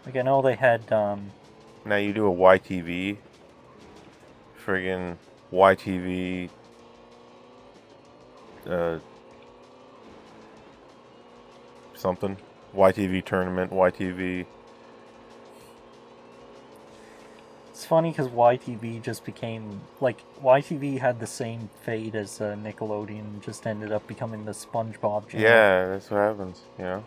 Like, I know they had, Now you do a YTV, friggin' YTV, something. YTV tournament, YTV. it's funny because YTV just became, like, YTV had the same fate as Nickelodeon and just ended up becoming the SpongeBob channel. Yeah, that's what happens, you know?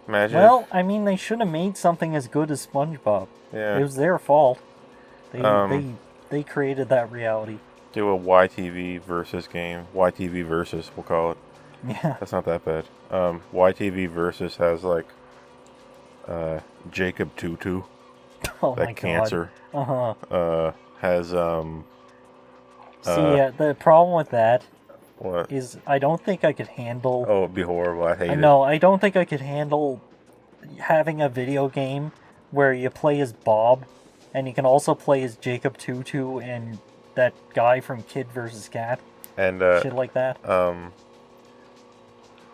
Imagine Well, I mean, they should have made something as good as SpongeBob. yeah. It was their fault. They, Um, they created that reality. do a YTV versus game. YTV versus, we'll call it. Yeah. That's not that bad. YTV versus has like Jacob Tutu, Oh that my cancer. god. Uh-huh. Has See, the problem with that what? is I don't think I could handle... Oh, it'd be horrible. I hate it. No, I don't think I could handle having a video game where you play as Bob, and you can also play as Jacob Tutu and that guy from Kid vs. Cat. And Shit like that.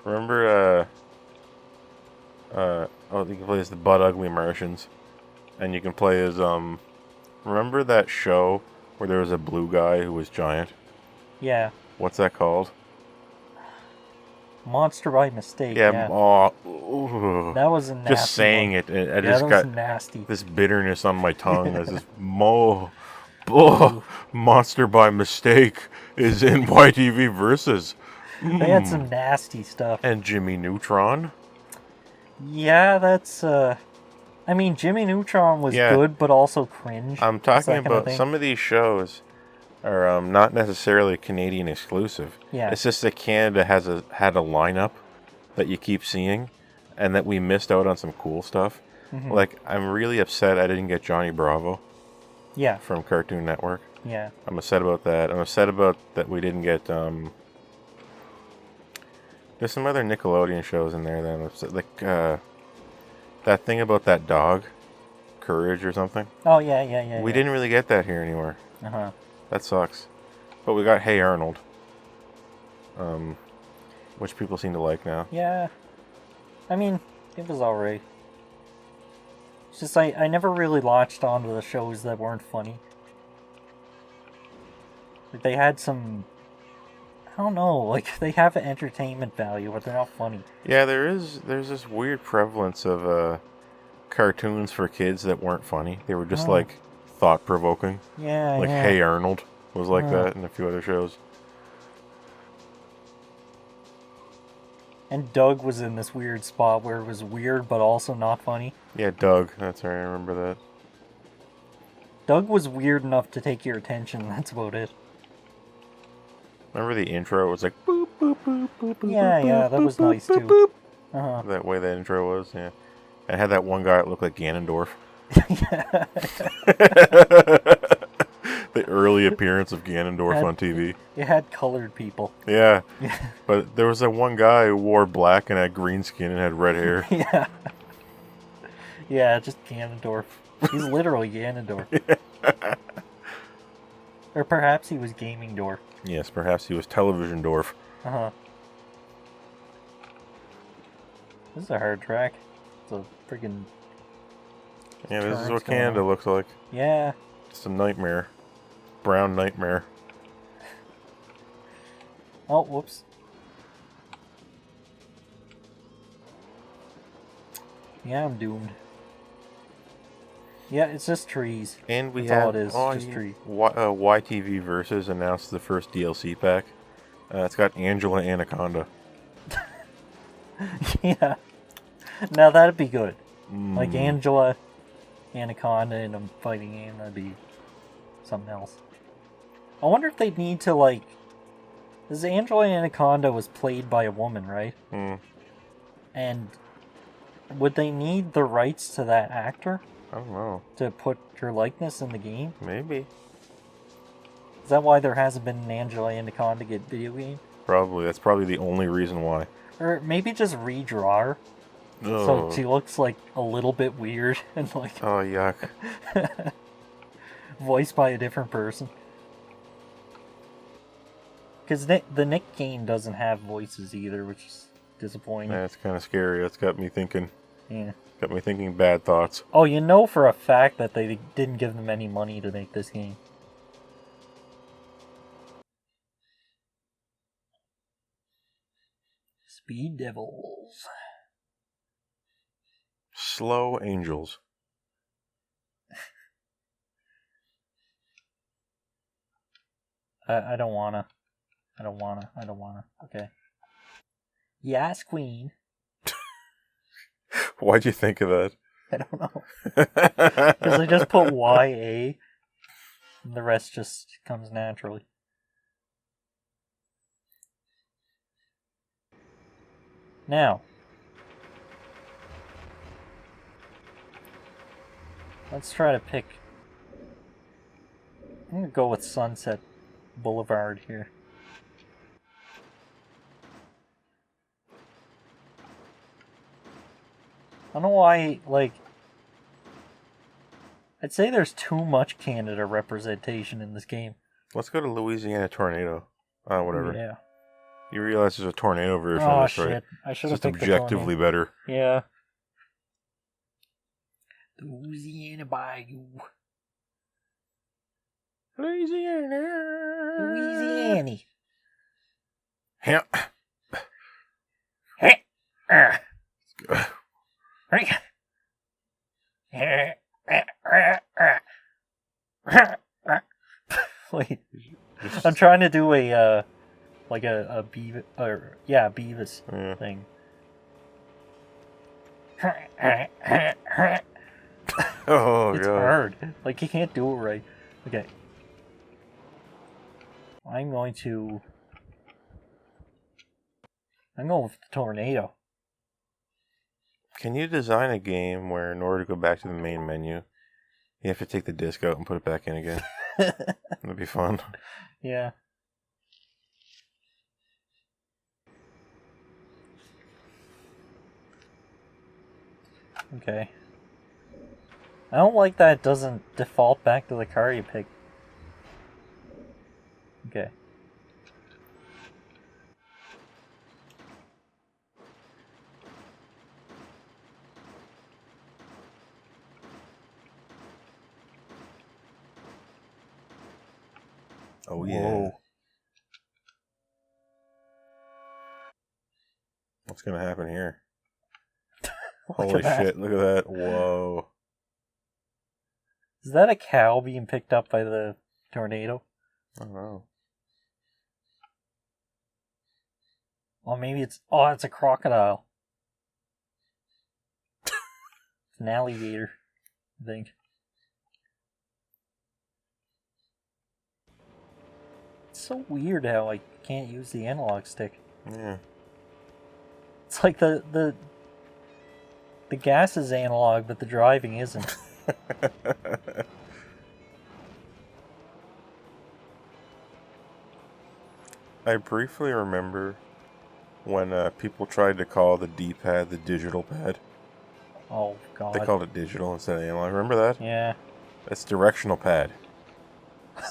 remember oh, you can play as the Butt Ugly Martians, and you can play as remember that show where there was a blue guy who was giant? Yeah. What's that called? Monster by Mistake. Yeah. Yeah. Oh, That was a nasty just saying one. it, I Yeah, just that got was nasty. this bitterness on my tongue. This is Monster by Mistake is in YTV versus. They had some nasty stuff. And Jimmy Neutron. Yeah, that's I mean, Jimmy Neutron was good, but also cringe. I'm talking about some of these shows are not necessarily Canadian exclusive. Yeah. It's just that Canada had a lineup that you keep seeing, and that we missed out on some cool stuff. Mm-hmm. Like, I'm really upset I didn't get Johnny Bravo. Yeah. From Cartoon Network. Yeah. I'm upset about that. I'm upset about that we didn't get there's some other Nickelodeon shows in there that I'm upset. Like that thing about that dog, Courage or something. Oh yeah. We didn't really get that here anymore. Uh-huh. That sucks. But we got Hey Arnold. Which people seem to like now. Yeah. I mean, it was alright. It's just I never really latched onto the shows that weren't funny. Like, they had some... I don't know, like, they have an entertainment value, but they're not funny. Yeah, there's this weird prevalence of cartoons for kids that weren't funny. They were just like thought-provoking. Yeah, like Hey Arnold was like that, and a few other shows. And Doug was in this weird spot where it was weird but also not funny. Yeah, Doug. That's right, I remember that. Doug was weird enough to take your attention, that's about it. Remember the intro? It was like boop, boop, boop, boop, boop. Yeah, that was nice too. Boop. Uh-huh. That way that intro was, yeah. And it had that one guy that looked like Ganondorf. Yeah. The early appearance of Ganondorf on TV. It had colored people. Yeah. But there was that one guy who wore black and had green skin and had red hair. Yeah. Yeah, just Ganondorf. He's literally Ganondorf. Or perhaps he was Gaming Dwarf. Yes, perhaps he was Television Dwarf. Uh-huh. This is a hard track. It's a freaking... Yeah, this is what Canada looks like. Yeah. It's a nightmare. Brown nightmare. Oh, whoops. Yeah, I'm doomed. Yeah, it's just trees. And we That's have all it is, just trees. YTV Versus announced the first DLC pack. It's got Angela Anaconda. Yeah. Now that'd be good. Like Angela Anaconda in a fighting game, that'd be something else. I wonder if they'd need to, like... Because Angela Anaconda was played by a woman, right? And would they need the rights to that actor? I don't know. To put her likeness in the game? Maybe. Is that why there hasn't been an Angela Anaconda get video game? Probably. That's probably the only reason why. Or maybe just redraw her. So she looks like a little bit weird and like... Oh, yuck. Voiced by a different person. Because the Nick game doesn't have voices either, which is disappointing. That's kind of scary. That's got me thinking. Yeah. Got me thinking bad thoughts. Oh, you know for a fact that they didn't give them any money to make this game. Speed Devils. Slow Angels. I don't wanna. Okay. Yes, Queen. Why'd you think of that? I don't know. Because I just put YA, and the rest just comes naturally. Now, let's try to pick. I'm gonna go with Sunset Boulevard here. I don't know why, like, I'd say there's too much Canada representation in this game. Let's go to Louisiana Tornado. Whatever. Yeah. You realize there's a tornado version Oh, of this, shit. right? I should It's have just picked objectively better. Yeah. Louisiana Bayou. Louisiana. Yeah. Wait, I'm trying to do a like a Beavis, or yeah, Beavis thing. Oh, it's God. hard. Like you can't do it right. Okay, I'm going with the tornado. Can you design a game where in order to go back to the main menu, you have to take the disc out and put it back in again? That'd be fun. Yeah. Okay. I don't like that it doesn't default back to the car you pick. Okay. Oh, yeah. Whoa. What's going to happen here? Look Holy at that. shit, look at that. Whoa. Is that a cow being picked up by the tornado? I don't know. Or maybe it's a crocodile. It's an alligator, I think. It's so weird how I can't use the analog stick. Yeah. It's like the gas is analog, but the driving isn't. I briefly remember when people tried to call the D-pad the digital pad. Oh, God. They called it digital instead of analog. Remember that? Yeah. That's directional pad.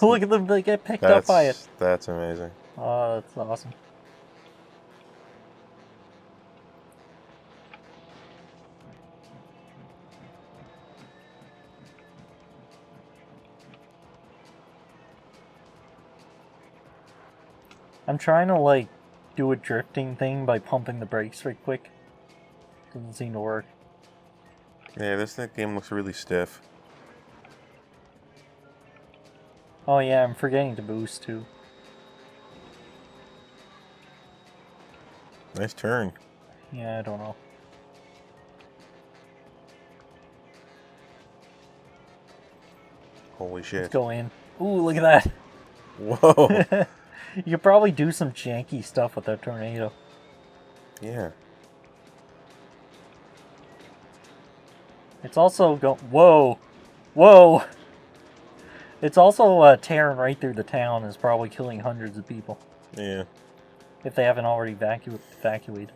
Look at them, they get picked up by it. That's amazing. Oh, that's awesome. I'm trying to, like, do a drifting thing by pumping the brakes right quick. Doesn't seem to work. Yeah, this game looks really stiff. Oh yeah, I'm forgetting to boost too. Nice turn. Yeah, I don't know. Holy shit. Let's go in. Ooh, look at that. Whoa. You could probably do some janky stuff with that tornado. Yeah. It's also Whoa! Whoa! It's also tearing right through the town and is probably killing hundreds of people. Yeah. If they haven't already evacuated.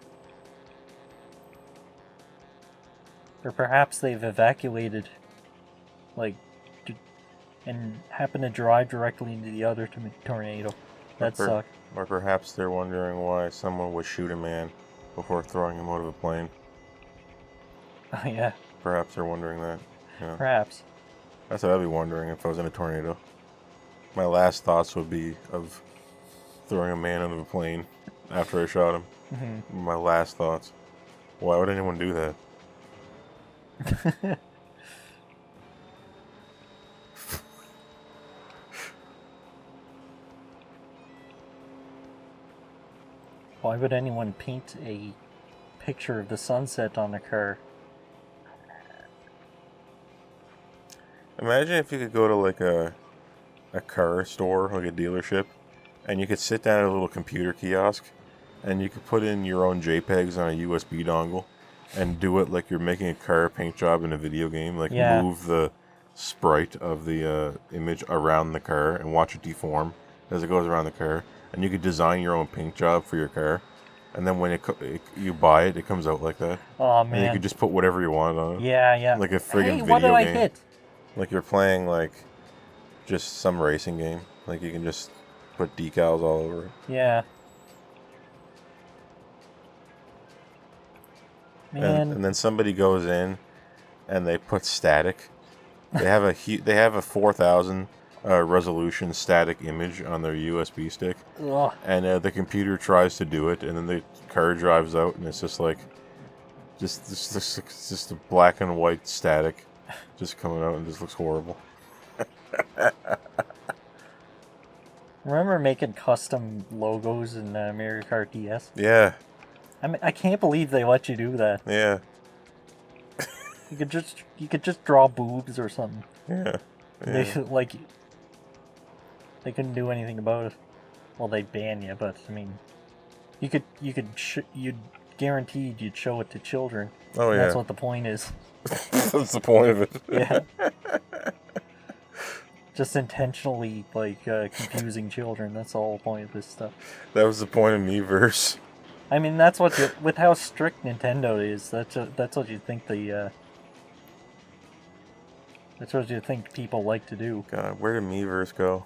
Or perhaps they've evacuated, like, and happen to drive directly into the other tornado. That sucked. Or perhaps they're wondering why someone would shoot a man before throwing him out of a plane. Oh, yeah. Perhaps they're wondering that. Yeah. Perhaps. That's what I'd be wondering if I was in a tornado. My last thoughts would be of throwing a man out of a plane after I shot him. Mm-hmm. My last thoughts. Why would anyone do that? Why would anyone paint a picture of the sunset on their car? Imagine if you could go to like a car store, like a dealership, and you could sit down at a little computer kiosk, and you could put in your own JPEGs on a USB dongle, and do it like you're making a car paint job in a video game. Like move the sprite of the image around the car and watch it deform as it goes around the car. And you could design your own paint job for your car. And then when you buy it, it comes out like that. Oh, man. And you could just put whatever you want on it. Yeah, yeah. Like a friggin' video game. What did I hit? Like you're playing like just some racing game. Like you can just put decals all over it. Yeah. Man. And then somebody goes in and they put static. They have a 4,000 resolution static image on their USB stick. Ugh. And the computer tries to do it, and then the car drives out, and it's just like just a black and white static just coming out, and just looks horrible. Remember making custom logos in Mario Kart DS? Yeah. I mean, I can't believe they let you do that. Yeah. You could just draw boobs or something. Yeah. They couldn't do anything about it. Well, they'd ban you, but I mean, you'd guaranteed you'd show it to children. Oh yeah. That's what the point is. That's the point of it. Yeah. Just intentionally confusing children. That's the whole point of this stuff. That was the point of Miiverse. I mean, that's what with how strict Nintendo is. That's what you think That's what you think people like to do. God, where did Miiverse go?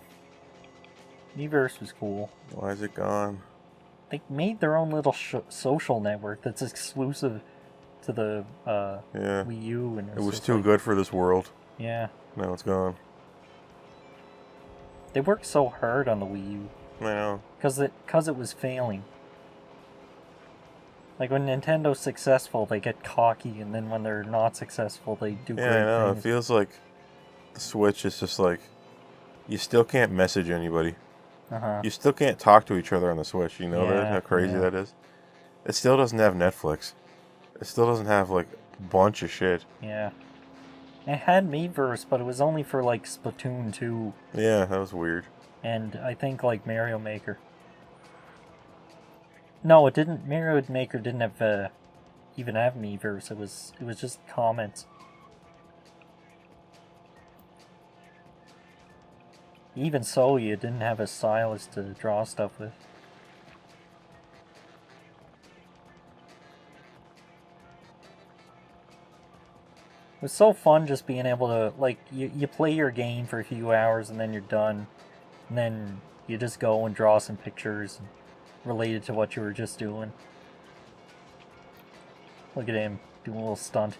Miiverse was cool. Why is it gone? They made their own little social network that's exclusive to the Wii U. And it was too good for this world. Yeah. Now it's gone. They worked so hard on the Wii U. I know. Because it was failing. Like when Nintendo's successful, they get cocky, and then when they're not successful, they do great I know. things. It feels like the Switch is just like, you still can't message anybody. Uh-huh. You still can't talk to each other on the Switch. You know that? How crazy that is? It still doesn't have Netflix. It still doesn't have, like, a bunch of shit. Yeah. It had Miiverse, but it was only for, like, Splatoon 2. Yeah, that was weird. And I think, like, Mario Maker. No, it didn't. Mario Maker didn't have even have Miiverse. It was just comments. Even so, you didn't have a stylus to draw stuff with. It was so fun just being able to, like, you play your game for a few hours and then you're done. And then you just go and draw some pictures related to what you were just doing. Look at him doing a little stunt.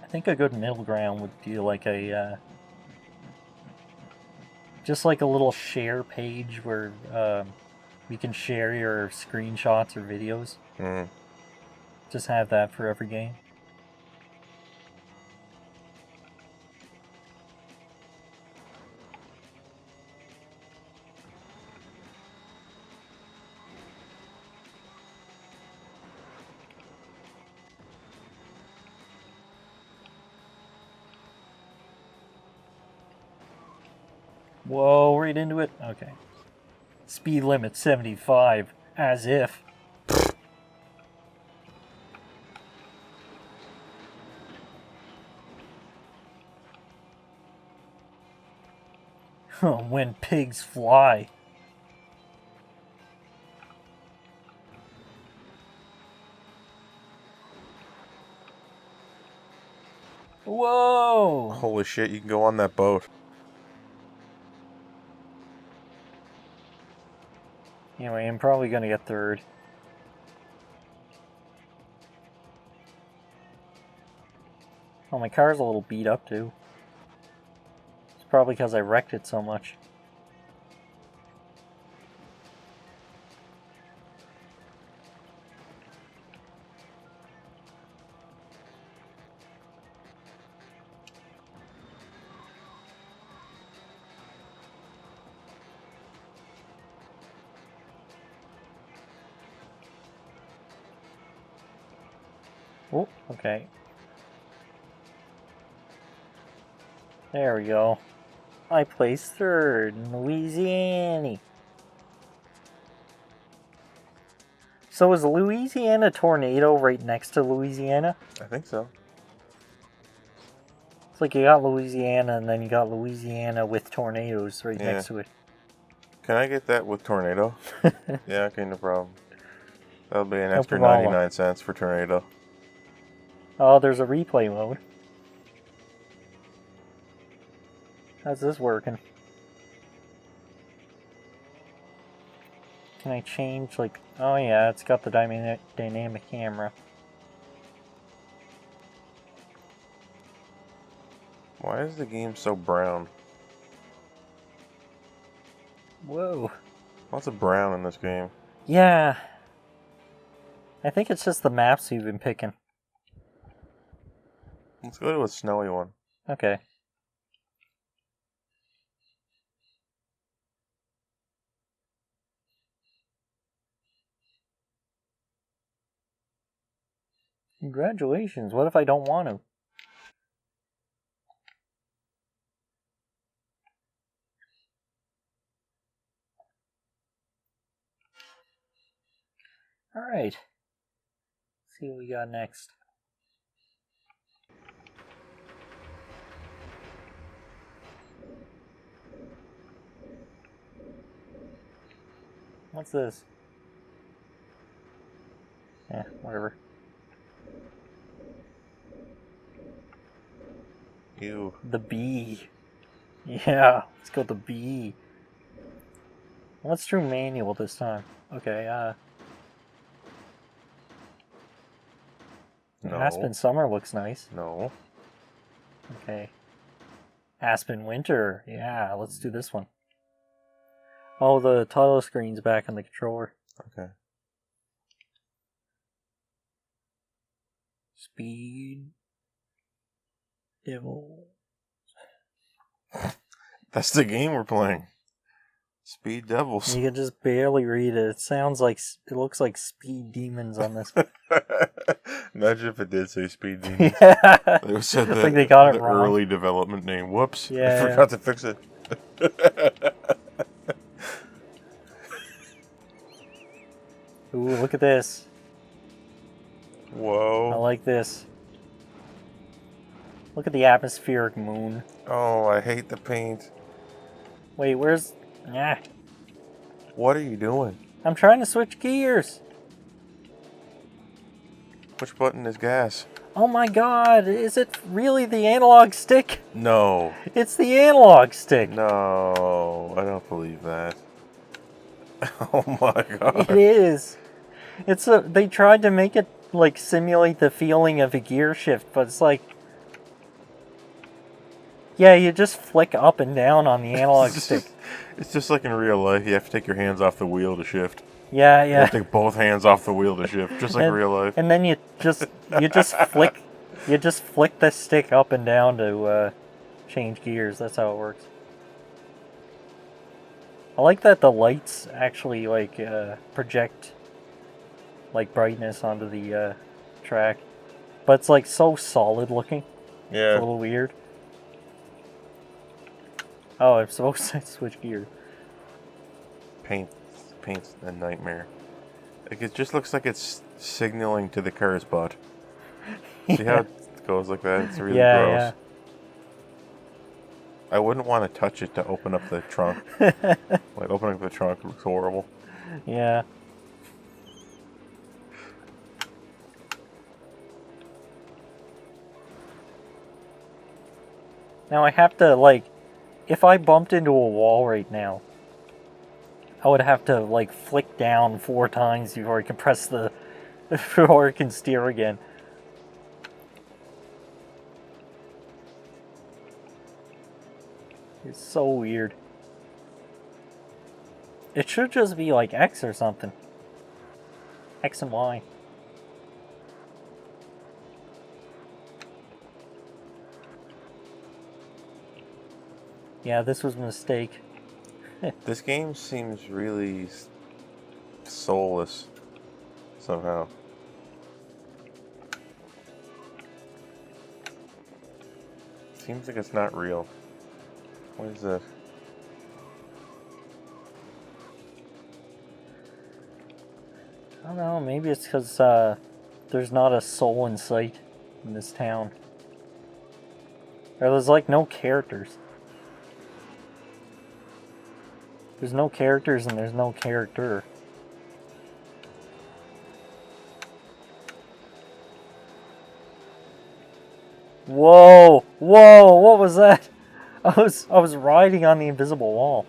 I think a good middle ground would be like just like a little share page where you can share your screenshots or videos. Mm. Just have that for every game. Whoa, right into it? Okay. Speed limit 75. As if. When pigs fly. Whoa! Holy shit, you can go on that boat. Anyway, I'm probably gonna get third. Oh, my car's a little beat up too. It's probably because I wrecked it so much. Oh, okay. There we go. I placed third in Louisiana. So is Louisiana tornado right next to Louisiana? I think so. It's like you got Louisiana and then you got Louisiana with tornadoes right next to it. Can I get that with tornado? Yeah, okay, no problem. That'll be an No extra problem. 99 cents for tornado. Oh, there's a replay mode. How's this working? Can I change, like... Oh yeah, it's got the dynamic camera. Why is the game so brown? Whoa. Lots of brown in this game. Yeah. I think it's just the maps you've been picking. Let's go to a snowy one. Okay. Congratulations. What if I don't want to? Alright. See what we got next. What's this? Yeah, whatever. Ew. The bee. Yeah, let's go with the bee. Let's do manual this time. Okay, No. Aspen Summer looks nice. No. Okay. Aspen Winter. Yeah, let's do this one. Oh, the title screen's back on the controller. Okay. Speed Devil. That's the game we're playing. Speed Devils. You can just barely read it. It sounds like... It looks like Speed Demons on this. Imagine if it did say Speed Demons. Yeah. They said I the, think they got it the wrong. early development name. Whoops. Yeah. I forgot to fix it. Ooh, look at this. Whoa. I like this. Look at the atmospheric moon. Oh, I hate the paint. Wait, where's... Yeah. What are you doing? I'm trying to switch gears. Which button is gas? Oh my god, is it really the analog stick? No. It's the analog stick. No, I don't believe that. Oh my god. It is. It's a... They tried to make it, like, simulate the feeling of a gear shift, but it's like... Yeah, you just flick up and down on the analog stick. It's just like in real life. You have to take your hands off the wheel to shift. Yeah, You yeah. have to take both hands off the wheel to shift, just like And- real life. And then you just flick the stick up and down to change gears. That's how it works. I like that the lights actually like project like brightness onto the track, but it's like so solid looking. It's a Yeah. little weird. Oh, I'm supposed to switch gear. Paint's a nightmare. Like it just looks like it's signaling to the car's butt. See how it goes like that? It's really Yeah, gross. yeah. I wouldn't want to touch it to open up the trunk. Like opening up the trunk looks horrible. Yeah. Now I have to, like, if I bumped into a wall right now, I would have to, like, flick down 4 times before I can press the... before I can steer again. It's so weird. It should just be like X or something. X and Y. Yeah, this was a mistake. This game seems really soulless somehow. Seems like it's not real. What is that? I don't know, maybe it's because there's not a soul in sight in this town. Or there's like no characters. There's no characters and there's no character. Whoa! Whoa! What was that? I was riding on the invisible wall.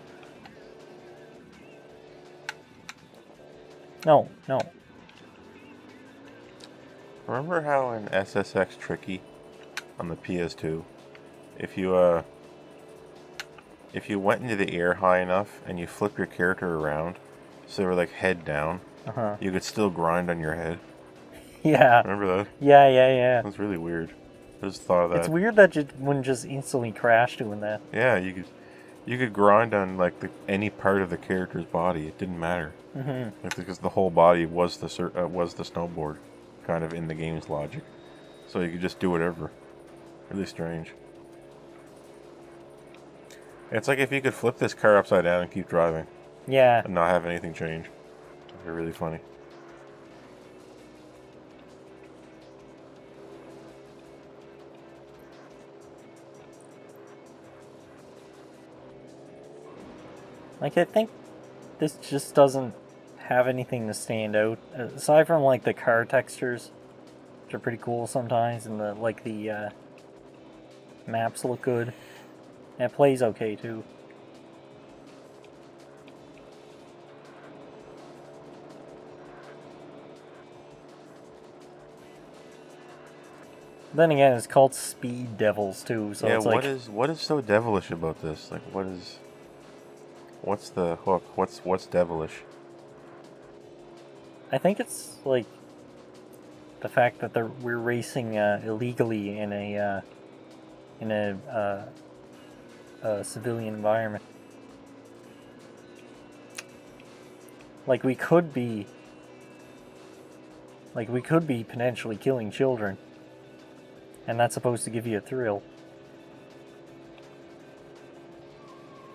No, no. Remember how in SSX Tricky on the PS2, if you went into the air high enough and you flip your character around, so they were like head down, you could still grind on your head. Yeah. Remember that? Yeah. That's really weird. I just thought of that. It's weird that you wouldn't just instantly crash doing that. Yeah, you could grind on like any part of the character's body. It didn't matter. Like, because the whole body was the snowboard, kind of in the game's logic. So you could just do whatever. Really strange. It's like if you could flip this car upside down and keep driving. Yeah. And not have anything change. It'd be really funny. Like, I think this just doesn't have anything to stand out. Aside from, like, the car textures, which are pretty cool sometimes, and the maps look good. And it plays okay, too. Then again, it's called Speed Devils, too, so yeah, it's like... what is so devilish about this? Like, what's the hook? What's devilish? I think it's, like, the fact that we're racing illegally in a civilian environment. Like, we could be potentially killing children, and that's supposed to give you a thrill.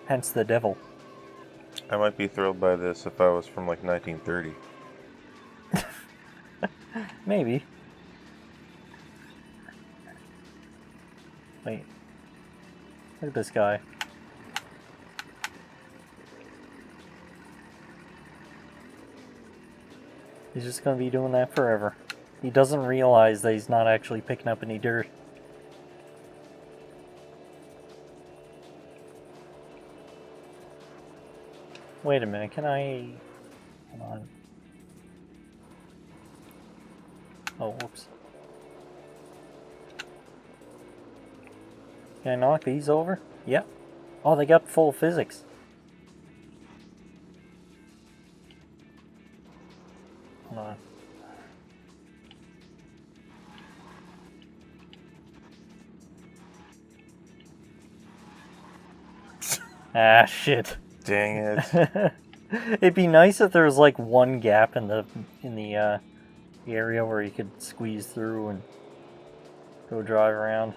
Hence the devil. I might be thrilled by this if I was from like 1930. Maybe. Wait. Look at this guy. He's just gonna be doing that forever. He doesn't realize that he's not actually picking up any dirt. Wait a minute, can I... Hold on. Oh, whoops. Can I knock these over? Yep. Oh, they got full physics. Hold on. Ah, shit. Dang it. It'd be nice if there was like one gap in the area where you could squeeze through and go drive around.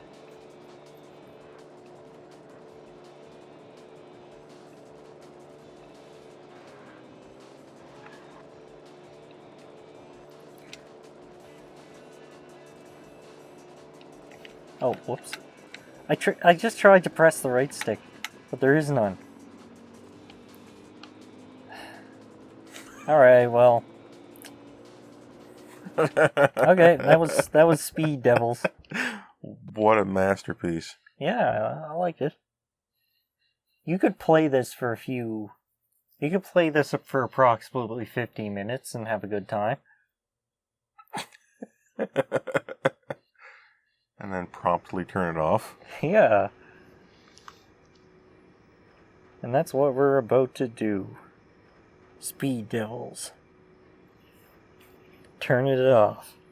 Oh, whoops. I just tried to press the right stick, but there is none. Alright, well. Okay, that was Speed Devils. What a masterpiece. Yeah, I like it. You could play this for You could play this for approximately 50 minutes and have a good time. And then promptly turn it off. Yeah. And that's what we're about to do. Speed Devils. Turn it off.